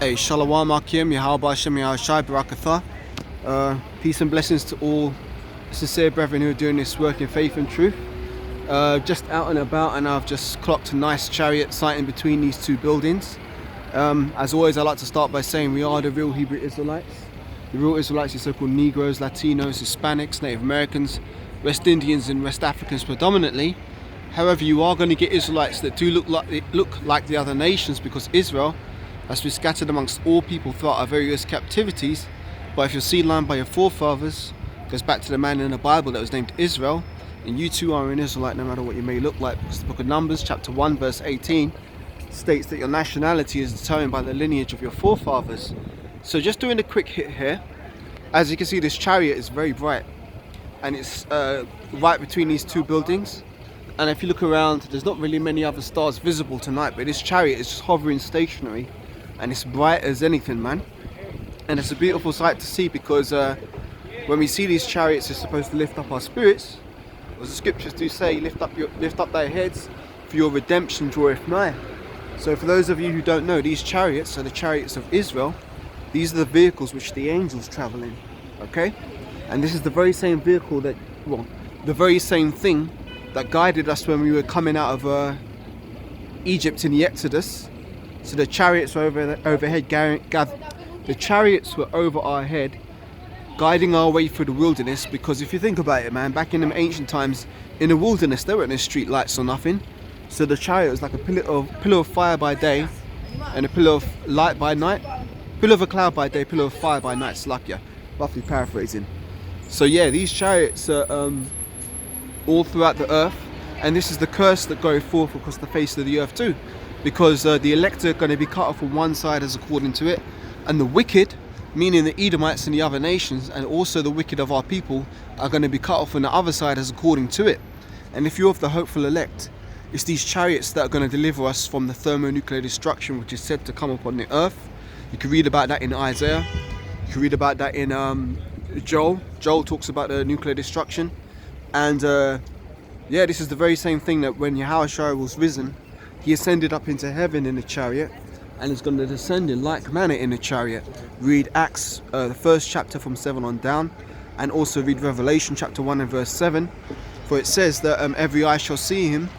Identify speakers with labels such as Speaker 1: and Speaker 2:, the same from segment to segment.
Speaker 1: Hey, Shalom Akim, Yahweh Hashem Yahushai Barakatha. Peace and blessings to all sincere brethren who are doing this work in faith and truth. Just out and about, and I've just clocked a nice chariot sighting between these two buildings. As always, I like to start by saying we are the real Hebrew Israelites. The real Israelites are so-called Negroes, Latinos, Hispanics, Native Americans, West Indians and West Africans predominantly. However, you are going to get Israelites that do look like the other nations, because Israel has been scattered amongst all people throughout our various captivities. But if you're seed line by your forefathers, goes back to the man in the Bible that was named Israel, and you too are an Israelite no matter what you may look like, because the book of Numbers chapter 1 verse 18 states that your nationality is determined by the lineage of your forefathers. So just doing a quick hit here, as you can see, this chariot is very bright, and it's right between these two buildings. And if you look around, there's not really many other stars visible tonight, but this chariot is just hovering stationary, and it's bright as anything, man. And it's a beautiful sight to see, because when we see these chariots, it's supposed to lift up our spirits, as the scriptures do say, lift up thy heads, for your redemption draweth nigh. So for those of you who don't know, these chariots are the chariots of Israel. These are the vehicles which the angels travel in, okay? And this is the very same vehicle that, well, the very same thing that guided us when we were coming out of Egypt in the Exodus. So the chariots were overhead, the chariots were over our head, guiding our way through the wilderness. Because if you think about it, man, back in the ancient times, in the wilderness, there weren't no street lights or nothing. So the chariot was like a pillar of fire by day, and a pillar of light by night. Pillar of a cloud by day, pillar of fire by night. Slakia, roughly paraphrasing. So yeah, these chariots are all throughout the earth, and this is the curse that goeth forth across the face of the earth too. Because the elect are going to be cut off from one side as according to it, and the wicked, meaning the Edomites and the other nations, and also the wicked of our people, are going to be cut off on the other side as according to it. And if you're of the hopeful elect, it's these chariots that are going to deliver us from the thermonuclear destruction which is said to come upon the earth. You can read about that in Isaiah, you can read about that in Joel. Joel talks about the nuclear destruction. And yeah, this is the very same thing that when Yahushua was risen, he ascended up into heaven in a chariot, and is going to descend in like manner in a chariot. Read Acts, the first chapter from 7 on down, and also read Revelation chapter 1 and verse 7. For it says that every eye shall see him,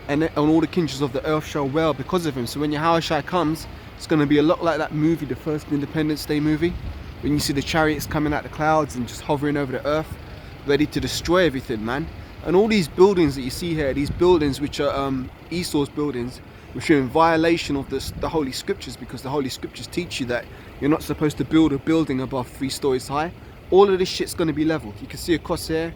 Speaker 1: and all the kindreds of the earth shall wail because of him. So when Yahushua comes, it's going to be a lot like that movie, the first Independence Day movie, when you see the chariots coming out the clouds and just hovering over the earth, ready to destroy everything, man. And all these buildings that you see here, these buildings which are Esau's buildings, which are in violation of the Holy Scriptures, because the Holy Scriptures teach you that you're not supposed to build a building above 3 stories high. All of this shit's going to be leveled. You can see across here,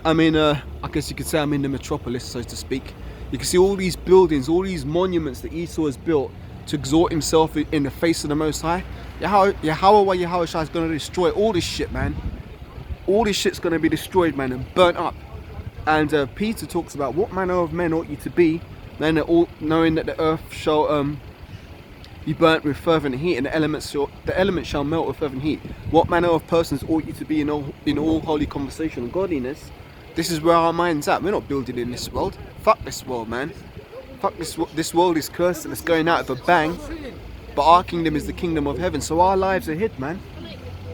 Speaker 1: I'm in, I guess you could say I'm in the metropolis, so to speak. You can see all these buildings, all these monuments that Esau has built to exalt himself in the face of the Most High. Yahushua is going to destroy all this shit, man. All this shit's going to be destroyed, man, and burnt up. And Peter talks about what manner of men ought you to be, knowing that the earth shall be burnt with fervent heat, and the elements shall melt with fervent heat. What manner of persons ought you to be in all holy conversation and godliness? This is where our mind's at. We're not building in this world. Fuck this world, man. Fuck this. This world is cursed and it's going out with a bang. But our kingdom is the kingdom of heaven. So our lives are hid, man.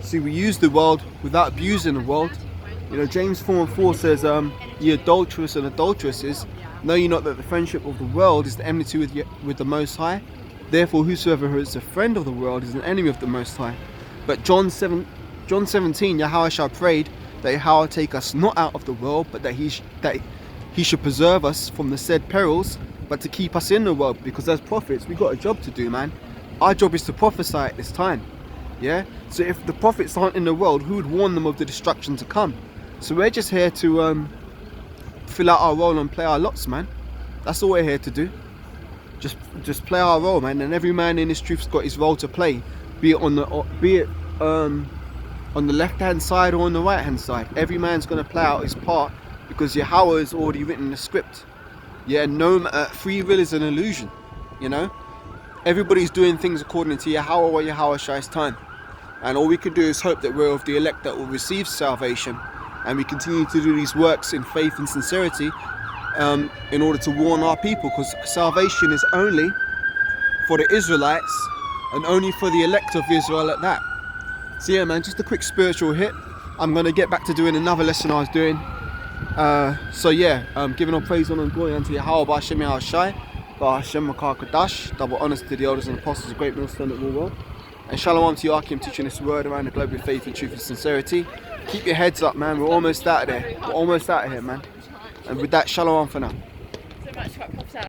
Speaker 1: See, we use the world without abusing the world. You know, James 4:4 says, ye adulterous and adulteresses, know ye not that the friendship of the world is the enmity with the Most High? Therefore, whosoever is a friend of the world is an enemy of the Most High. But John 17, Yahushua prayed that Yahweh take us not out of the world, but that he should preserve us from the said perils, but to keep us in the world. Because as prophets, we got a job to do, man. Our job is to prophesy at this time. Yeah? So if the prophets aren't in the world, who would warn them of the destruction to come? So we're just here to fill out our role and play our lots, man. That's all we're here to do. Just play our role, man. And every man in this truth's got his role to play, be it on the left hand side or on the right hand side. Every man's going to play out his part, because Yahweh has already written the script. Yeah, no, free will is an illusion. You know, everybody's doing things according to Yahweh or Yahushai's time, and all we can do is hope that we're of the elect that will receive salvation. And we continue to do these works in faith and sincerity, in order to warn our people, because salvation is only for the Israelites and only for the elect of Israel at that. So yeah, man, just a quick spiritual hit. I'm going to get back to doing another lesson I was doing. So yeah, giving all praise on and glory unto Yahweh B'Hashem Yahushai, B'Hashem Makar Kadash, double honours to the elders and apostles, a great millstone that will roll. And shalom to Yakim teaching this word around the globe with faith and truth and sincerity. Keep your heads up, man. We're almost out of there. We're almost out of here, man. And with that, shalom for now.